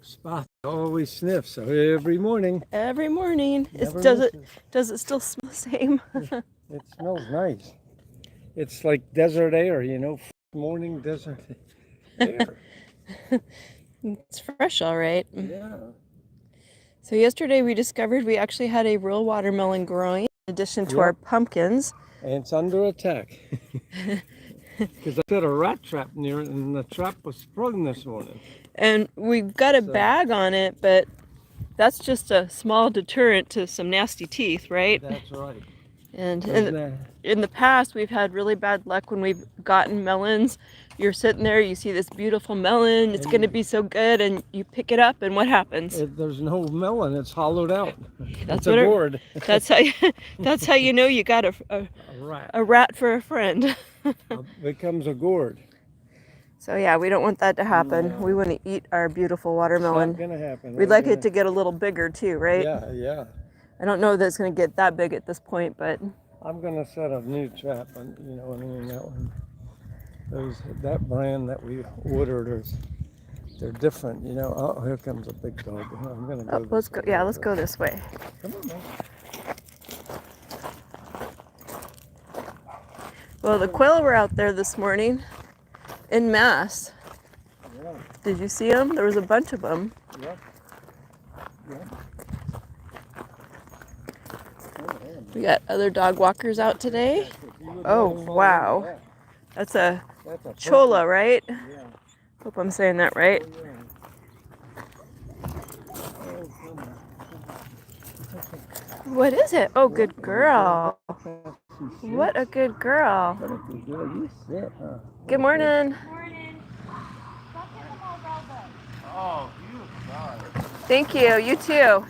Spot always sniffs, so every morning. Every morning. Never Does it misses. does it still smell the same? It smells nice. It's like desert air, morning desert air. It's fresh, all right. Yeah. So yesterday we discovered we actually had a real watermelon growing in addition to Yep. our pumpkins. And it's under attack. Because I set a rat trap near it, and the trap was sprung this morning. And we've got a So- bag on it, but that's just a small deterrent to some nasty teeth, right? That's right. And Isn't that- in the past, we've had really bad luck when we've gotten melons. You're sitting there, you see this beautiful melon, it's going to be so good, and you pick it up, and what happens? There's no melon. It's hollowed out. That's It's a what it- gourd. That's how you know you got A rat. a rat for a friend. Becomes a gourd. So yeah, we don't want that to happen. No. We want to eat our beautiful It's watermelon. not gonna happen. We'd We're like gonna- it to get a little bigger too, right? Yeah. I don't know that it's going to get that big at this point, but I'm gonna set a new trap, and that one. That brand that we ordered they're different. Oh, here comes a big dog. I'm gonna go. let's this go. way. Yeah, let's go this way. Come on, man. Well, the quail were out there this morning in mass. Yeah. Did you see them? There was a bunch of them. Yep. We got other dog walkers out today. Oh, wow. That's a That's a chola, right? Yeah. Hope I'm saying that right. What is it? Oh, good girl. What a good girl. What a good girl. You sit, huh? Good morning. Oh, you got it. Thank you. You too.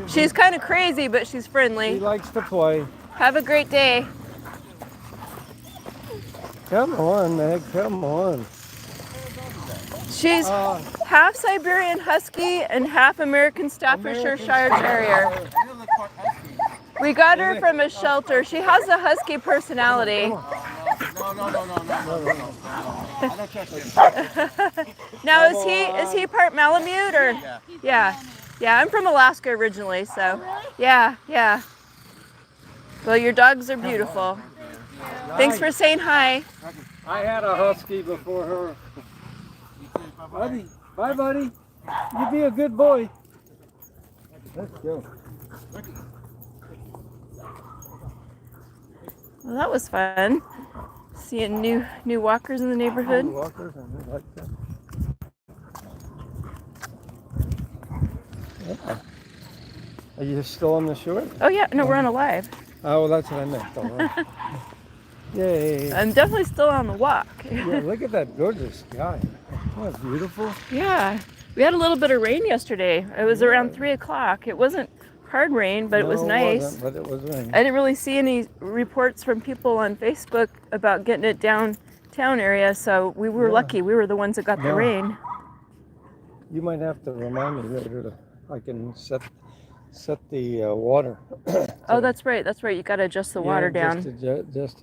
She's She's kind of crazy, but she's She friendly. likes to play. Have a great day. Come on, Meg. Come on. She's half Siberian Husky and half American Staffordshire Shire Terrier. We got her from a shelter. She has a husky personality. No. I don't trust him. Now is he part Malamute or? Yeah. I'm from Alaska originally, so yeah. Well, your dogs are beautiful. Thanks for saying hi. I had a husky before her. Buddy, bye, buddy. You be a good boy. Let's go. Well, that was fun. Seeing new walkers in the neighborhood. Walkers, and we like them. Yeah. Are you still on the shore? Oh yeah, no, we're on a live. Oh, well, that's what I meant. All right. Yay. I'm definitely still on the walk. Yeah, look at that gorgeous sky. Isn't that beautiful? Yeah, we had a little bit of rain yesterday. It was around 3 o'clock. It wasn't hard rain, but it was No, nice. wasn't, but it was raining. I didn't really see any reports from people on Facebook about getting it downtown area, so we were Yeah. lucky. We were the ones that got the Yeah. rain. You might have to remind me later I can set the water. Oh, that's right. You got to adjust the water down. Just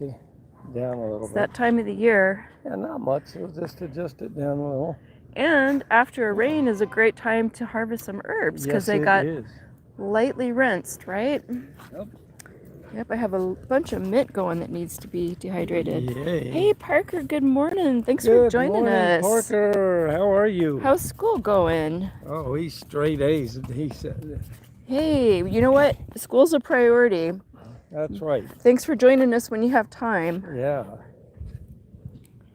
down a little It's bit. that time of the year. Yeah, not much. We'll just adjust it down a little. And after a rain is a great time to harvest some herbs because Yes, they it got is. lightly rinsed, right? Yep. Yep, I have a bunch of mint going that needs to be dehydrated. Yay. Hey, Parker, good morning. Thanks for Good joining morning, us. Parker. How are you? How's school going? Oh, he's straight A's. He said, Hey, you know what? School's a priority. that's right. Thanks for joining us when you have time. Yeah.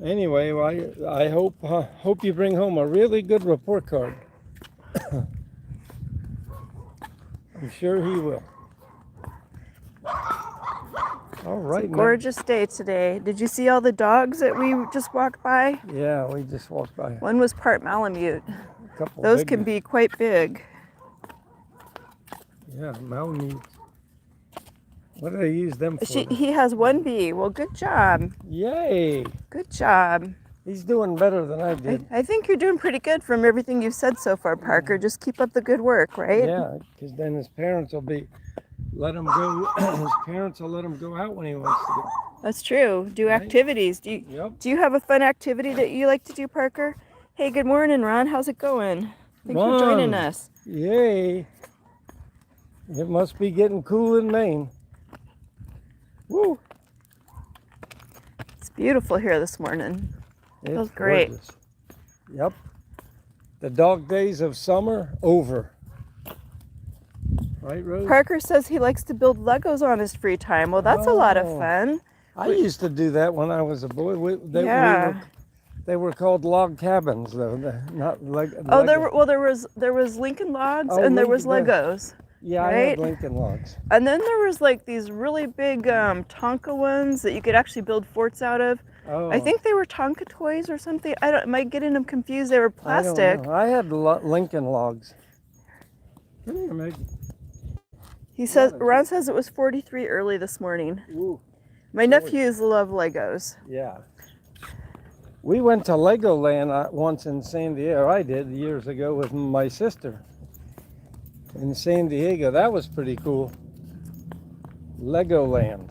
Anyway, well, I hope you bring home a really good report card. I'm sure he will. All right, Meg. Gorgeous day today. Did you see all the dogs that we just walked by? Yeah, we just walked by One was part Malamute. a couple. Those big can be quite big. Yeah, Malamute. What do they use them for? He has one bee. Well, good job. Yay! Good job. He's doing better than I did. I think you're doing pretty good from everything you've said so far, Parker. Just keep up the good work, right? Yeah, because then his parents will let him go. His parents will let him go out when he wants to go. That's true. Do Right. activities. Yep. Do you have a fun activity that you like to do, Parker? Hey, good morning, Ron. How's it going? Thanks for joining Ron. us. Yay. It must be getting cool in Maine. Woo. It's beautiful here this morning. It's Feels great. gorgeous. Yep. The dog days of summer over. Right, Rose? Parker says he likes to build Legos on his free time. Well, that's a lot of Oh. fun. I used to do that when I was a boy. Yeah. They were called log cabins, though. Not like. Oh, there was Lincoln Logs Oh, and there was Lincoln- Legos. Yeah, I right? had Lincoln Logs. And then there was like these really big Tonka ones that you could actually build forts out of. Oh. I think they were Tonka toys or something. Am I getting them confused? They were I don't plastic. know. I had Lincoln Logs. Come here, Meg. He says Ron says it was 43 early this morning. Ooh. My nephews love Legos. Yeah. We went to Legoland once in San Diego. I did years ago with my sister in San Diego. That was pretty cool. Legoland.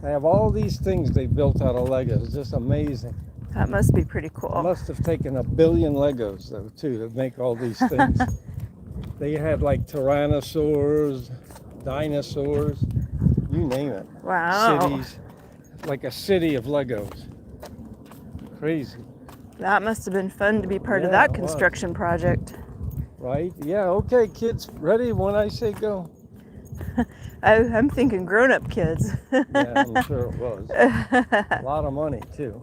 They have all these things they built out of Legos. Just amazing. That must be pretty cool. Must have taken 1 billion Legos though too to make all these things. They had like tyrannosaurs, dinosaurs, you name it. Wow. Cities, like a city of Legos. Crazy, That must have been fun to be part of Yeah, that it was. construction project. right? Yeah, okay, kids, ready when I say go? I'm thinking grown-up kids. Yeah, I'm sure it was. A lot of money too.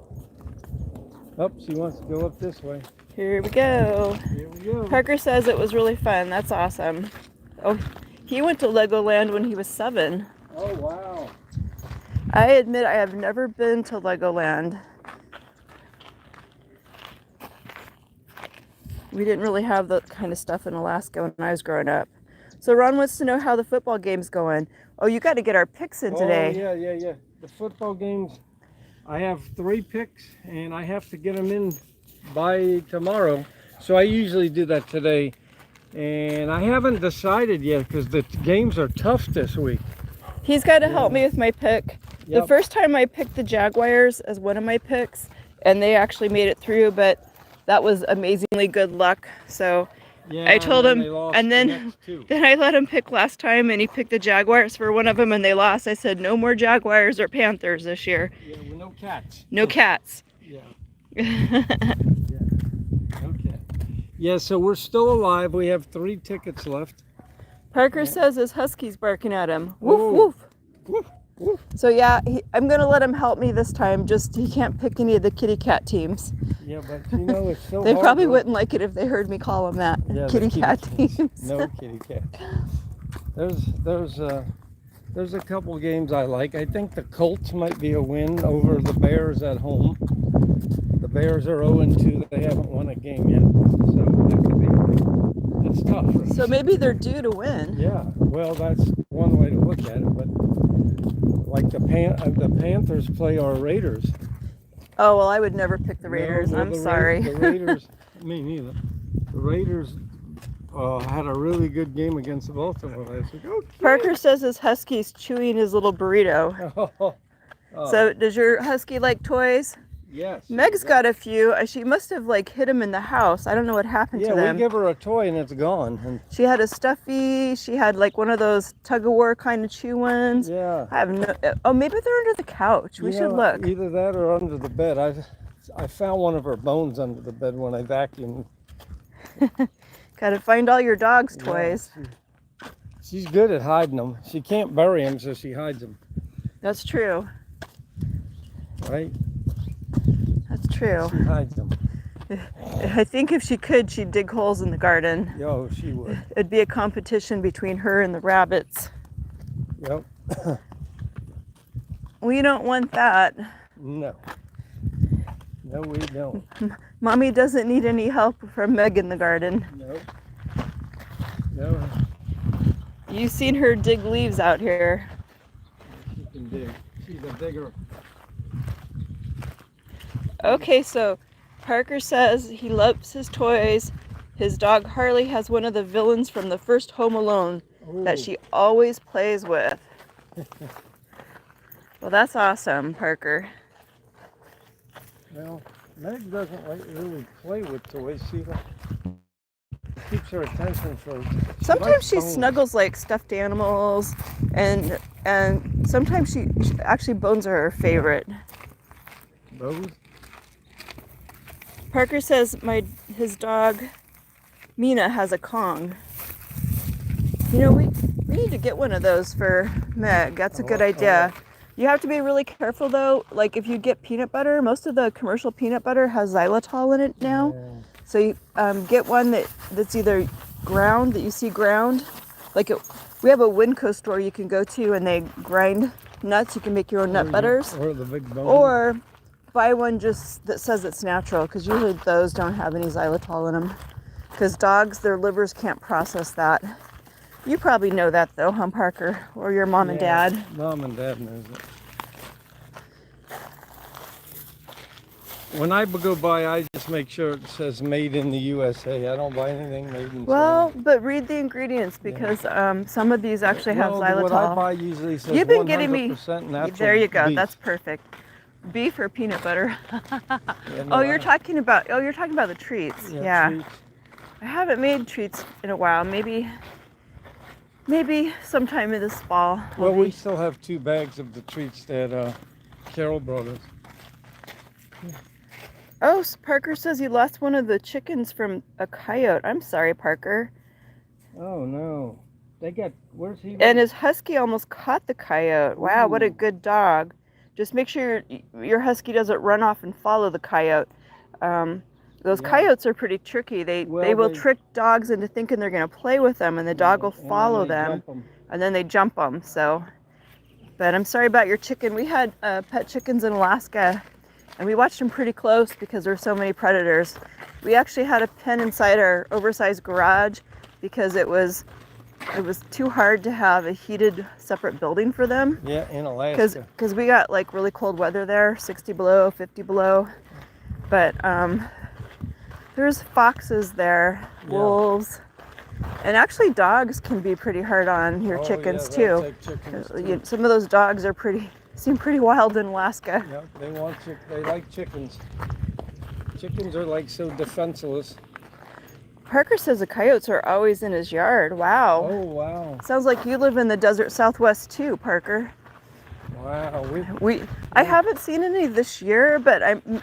Oh, she wants to go up this way. Here we go. Here we go. Parker says it was really fun. That's awesome. Oh, he went to Legoland when he was 7. Oh, wow. I admit I have never been to Legoland. We didn't really have that kind of stuff in Alaska when I was growing up. So Ron wants to know how the football game's going. Oh, you got to get our picks in today. Oh, yeah. The football games, I have 3 picks and I have to get them in by tomorrow. So I usually do that today. And I haven't decided yet because the games are tough this week. He's got to help me with my pick. The Yep. first time I picked the Jaguars as one of my picks, and they actually made it through, but that was amazingly good luck. So Yeah, I told and him, they lost and the then next 2. then I let him pick last time, and he picked the Jaguars for one of them, and they lost. I said, no more Jaguars or Panthers this year. Yeah, with no cats. No cats. Yeah. Okay. Yeah, so we're still alive. We have 3 tickets left. Parker says his husky's barking at him. Woof, Whoa. woof. Woof, woof. So yeah, I'm going to let him help me this time. Just he can't pick any of the kitty cat teams. Yeah, but you know it's so They hard. probably to- wouldn't like it if they heard me call them that. Yeah, the kitty cat teams. No kitty cat. There's a couple games I like. I think the Colts might be a win over the Bears at home. The Bears are 0-2. They haven't won a game yet, so that could be. It's tough. So maybe they're due to win. Yeah, well, that's one way to look at it. But like the Panthers play our Raiders. Oh well, I would never pick the No, Raiders. well, I'm the sorry. The Raiders, me neither. The Raiders had a really good game against Baltimore last week. Okay. Parker says his husky's chewing his little burrito. Oh, So does your husky like toys? yes. Meg's got a few. She must have like hid them in the house. I don't know what happened Yeah, to them. we give her a toy and it's gone. And She had a stuffy. She had like one of those tug of war kind of chew ones. yeah. I have no. Oh, maybe they're under the couch. We should Yeah, look. Either that or under the bed. I found one of her bones under the bed when I vacuumed. Gotta find all your dog's Yeah, toys. she's good at hiding them. She can't bury them, so she hides them. That's true. Right? That's true. She hides them. I think if she could, she'd dig holes in the garden. Yo, she would. It'd be a competition between her and the rabbits. Yep. We don't want that. No. No, we don't. Mommy doesn't need any help from Meg in the garden. Nope. No, You've seen her dig leaves out here. she can dig. She's a digger. Okay, so Parker says he loves his toys. His dog Harley has one of the villains from the first Home Alone that Ooh. she always plays with. Well, that's awesome, Parker. Well, Meg doesn't like really play with toys. She keeps her attention for. Sometimes she bones. snuggles like stuffed animals, and sometimes she actually bones are her favorite. Those? Parker says his dog Mina has a Kong. You know, we need to get one of those for Meg. That's a good idea. You have to be really careful though. Like if you get peanut butter, most of the commercial peanut butter has xylitol in it now. Yeah. So you get one that's either ground, that you see ground. Like we have a Winco store you can go to and they grind nuts. You can make your own nut butters. Or the big bone. Or buy one just that says it's natural, because usually those don't have any xylitol in them. Because dogs, their livers can't process that. You probably know that though, huh, Parker? Or your mom and dad. Mom and dad knows it. When I go by, I just make sure it says made in the USA. I don't buy anything made in Well, China. but read the ingredients, because some of these actually have xylitol. What I buy usually says You've been getting me. 100% natural There you go. beef. That's perfect. Beef or peanut butter. Yeah, no, Oh, you're talking about the treats. Yeah. treats. I haven't made treats in a while. Maybe sometime in this fall. Well, we still have 2 bags of the treats that Carol brought us. Oh, Parker says he lost one of the chickens from a coyote. I'm sorry, Parker. Oh no, where's he? And his husky almost caught the coyote. Wow, what a good dog. Just make sure your husky doesn't run off and follow the coyote. Those coyotes are pretty tricky. They will trick dogs into thinking they're going to play with them, and the dog will follow them, and then they jump them. So, but I'm sorry about your chicken. We had pet chickens in Alaska, and we watched them pretty close because there were so many predators. We actually had a pen inside our oversized garage because it was too hard to have a heated separate building for them. Yeah, in Alaska. Because we got like really cold weather there, 60 below, 50 below. But there's foxes there, wolves, and actually dogs can be pretty hard on your chickens too. Take chickens too. Some of those dogs seem pretty wild in Alaska. Yeah, they like chickens. Chickens are like so defenseless. Parker says the coyotes are always in his yard. Wow. Oh wow. Sounds like you live in the desert Southwest too, Parker. Wow. I haven't seen any this year, but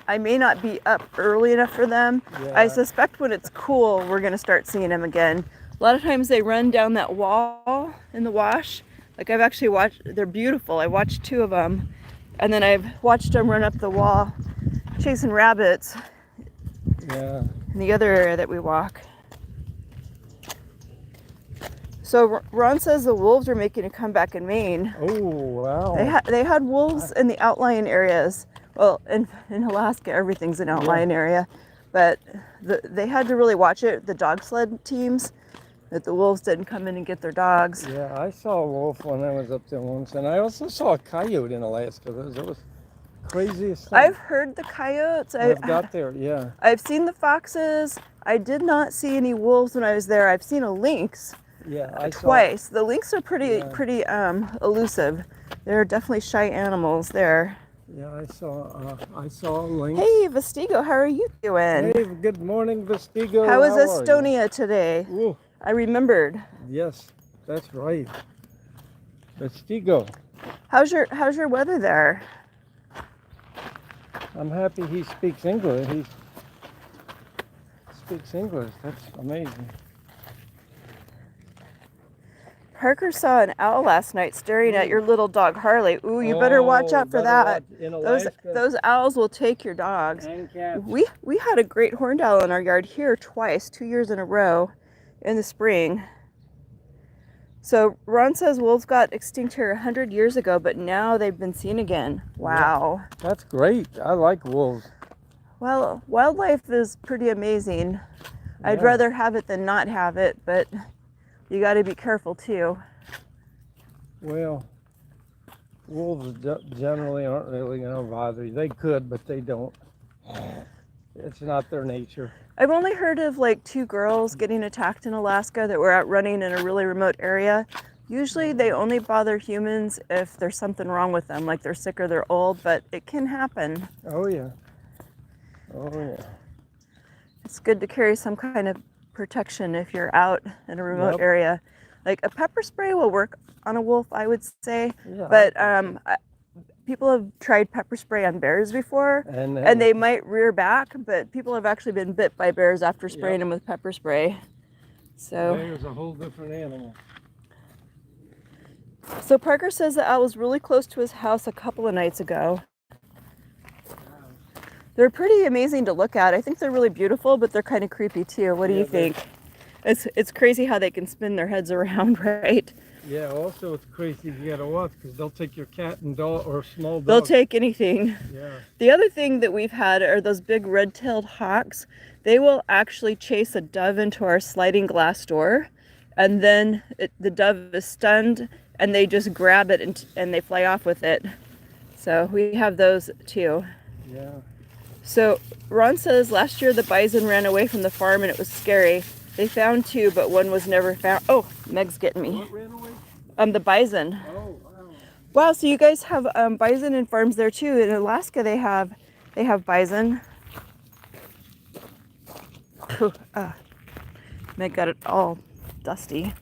I may not be up early enough for them. Yeah. I suspect when it's cool, we're gonna start seeing them again. A lot of times they run down that wall in the wash. Like I've actually watched, they're beautiful. I watched 2 of them, and then I've watched them run up the wall chasing rabbits Yeah. in the other area that we walk. So Ron says the wolves are making a comeback in Maine. Oh wow. They had wolves in the outlying areas. Well, in Alaska, everything's an outlying area, but they had to really watch it. The dog sled teams, that the wolves didn't come in and get their dogs. Yeah, I saw a wolf when I was up there once, and I also saw a coyote in Alaska. That was craziest thing. I've heard the coyotes. I've got there. Yeah. I've seen the foxes. I did not see any wolves when I was there. I've seen a lynx. Yeah, I saw. Twice. The lynx are pretty elusive. They're definitely shy animals there. Yeah, I saw a lynx. Hey, Vestigo, how are you doing? Hey, good morning, Vestigo. How was are you? Estonia today? Ooh, I remembered. yes, that's right. Vestigo. How's your weather there? I'm happy he speaks English. He speaks English. That's amazing. Parker saw an owl last night staring at your little dog Harley. Ooh, you better watch out for that. Those owls will take your dogs. And cats. We had a great horned owl in our yard here twice, 2 years in a row, in the spring. So Ron says wolves got extinct here 100 years ago, but now they've been seen again. Wow. Yeah, that's great. I like wolves. Well, wildlife is pretty amazing. I'd Yeah. rather have it than not have it, but you got to be careful too. Well, wolves generally aren't really going to bother you. They could, but they don't. It's not their nature. I've only heard of like 2 girls getting attacked in Alaska that were out running in a really remote area. Usually they only bother humans if there's something wrong with them, like they're sick or they're old, but it can happen. Oh yeah. Oh yeah. It's good to carry some kind of protection if you're out in a remote Yep. area. Like a pepper spray will work on a wolf, I would say. Yeah, But people have tried pepper spray on bears before, and they might rear back, but people have actually been bit by bears after spraying them with pepper spray. So, bear's a whole different animal. so Parker says the owl was really close to his house a couple of nights ago. They're pretty amazing to look at. I think they're really beautiful, but they're kind of creepy too. What do you think? It's crazy how they can spin their heads around, right? Yeah, also it's crazy you gotta watch because they'll take your cat and dog or small dog. They'll take anything. Yeah. The other thing that we've had are those big red-tailed hawks. They will actually chase a dove into our sliding glass door, and then the dove is stunned, and they just grab it and they fly off with it. So we have those too. Yeah. So Ron says last year the bison ran away from the farm and it was scary. They found 2, but one was never found. Oh, Meg's getting me. What ran away? The bison. Oh, wow. Wow, so you guys have bison in farms there too. In Alaska, they have bison. Meg got it all dusty.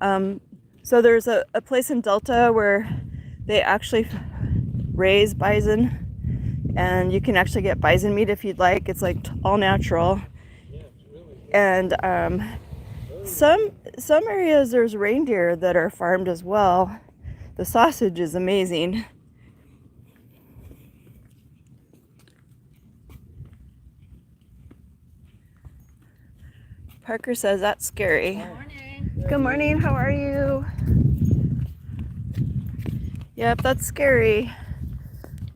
So there's a place in Delta where they actually raise bison, and you can actually get bison meat if you'd like. It's like all natural. Yeah, it's really good. And some areas there's reindeer that are farmed as well. The sausage is amazing. Parker says that's scary. Morning. Good morning, how are you? Yep, that's scary.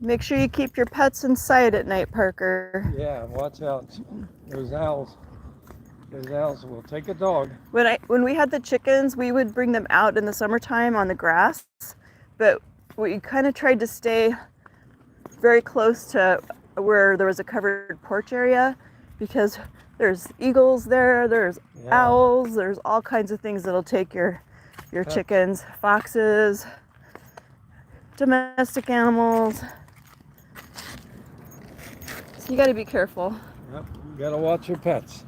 Make sure you keep your pets inside at night, Parker. Yeah, watch out. Those owls. Those owls will take a dog. When we had the chickens, we would bring them out in the summertime on the grass, but we kind of tried to stay very close to where there was a covered porch area because there's eagles there, there's owls, there's all kinds of things that'll take your chickens, foxes, domestic animals. So you got to be careful. Yep, you gotta watch your pets.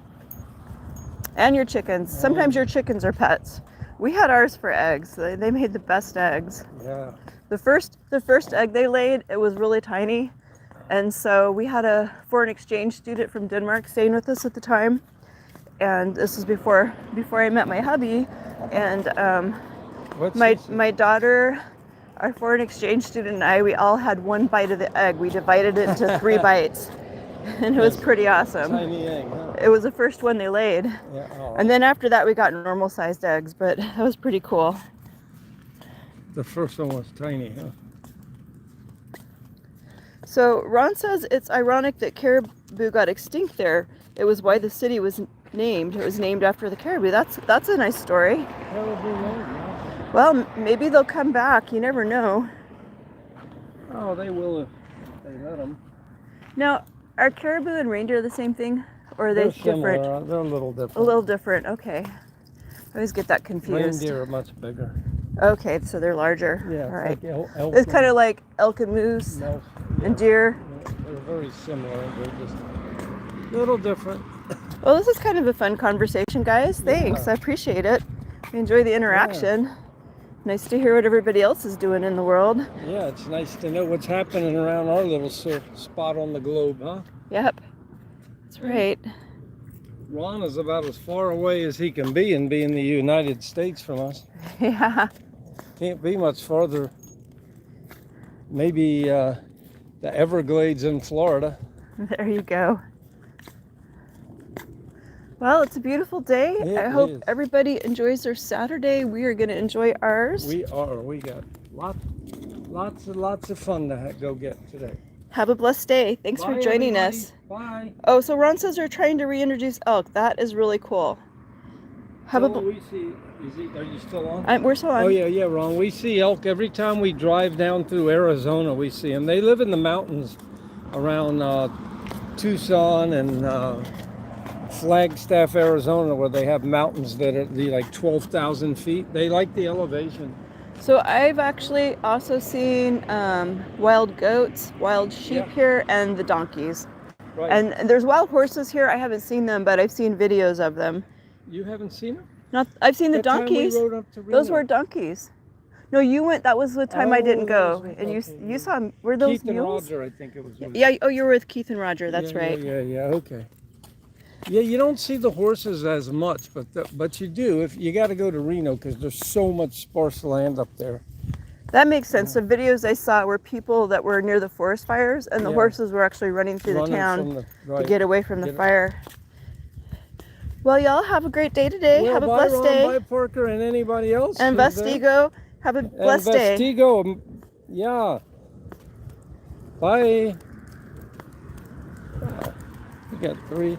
And your chickens. Sometimes your chickens are pets. We had ours for eggs. They made the best eggs. Yeah. The first egg they laid, it was really tiny. And so we had a foreign exchange student from Denmark staying with us at the time. And this was before I met my hubby. And my daughter, our foreign exchange student, and I, we all had one bite of the egg. We divided it into 3 bites. And it was pretty awesome. Tiny egg, huh? It was the first one they laid. Yeah. Oh. And then after that we got normal sized eggs, but that was pretty cool. The first one was tiny, huh? So Ron says it's ironic that caribou got extinct there. It was why the city was named. It was named after the caribou. That's a nice story. Caribou Lane, yeah. Well, maybe they'll come back. You never know. Oh, they will if they let them. Now, are caribou and reindeer the same thing? Or are they They're different? similar. They're a little different. A little different, okay. I always get that confused. Reindeer are much bigger. Okay, so they're larger. Yeah. All right. Like elk It's kind of like elk and moose no, and deer. They're very similar. They're just a little different. Well, this is kind of a fun conversation, guys. Thanks. Yeah. I appreciate it. I enjoy the interaction. Nice to hear what everybody else is doing in the world. Yeah, it's nice to know what's happening around our little spot on the globe, huh? Yep. That's right. Ron is about as far away as he can be in being the United States from us. Yeah. Can't be much farther. Maybe the Everglades in Florida. There you go. Well, it's a beautiful day. It I hope is. everybody enjoys their Saturday. We are going to enjoy ours. We are. We got lots of fun to go get today. Have a blessed day. Thanks Bye, for joining everybody. us. Bye. Oh, so Ron says they're trying to reintroduce elk. That is really cool. Have So a. we see. Are you still on? We're still on. Oh yeah, Ron. We see elk every time we drive down through Arizona. We see them. They live in the mountains around Tucson and Flagstaff, Arizona, where they have mountains that are like 12,000 feet. They like the elevation. So I've actually also seen wild goats, wild sheep Yeah. here, and the donkeys. Right. And there's wild horses here. I haven't seen them, but I've seen videos of them. You haven't seen them? Not, I've seen the That time we donkeys. rode up to Those Reno. were donkeys. No, you went. That was the time I Oh, didn't that go, was- and you okay, yeah. you saw. Were those Keith and mules? Roger, I think it was. with. Yeah. Oh, you were with Keith and Roger. That's Yeah, right. Yeah, okay. Yeah, you don't see the horses as much, but you do if you got to go to Reno because there's so much sparse land up there. That makes sense. The videos I saw were people that were near the forest fires, and the Yeah. horses were actually running through Running the town from the- to right. get away from the Get- fire. Well, y'all have a great day today. Well, have a bye, blessed Ron, day. Bye, Parker, and anybody else. And who's there. Vestigo, have a blessed day. And Vestigo, yeah. Bye. Wow. We got 3.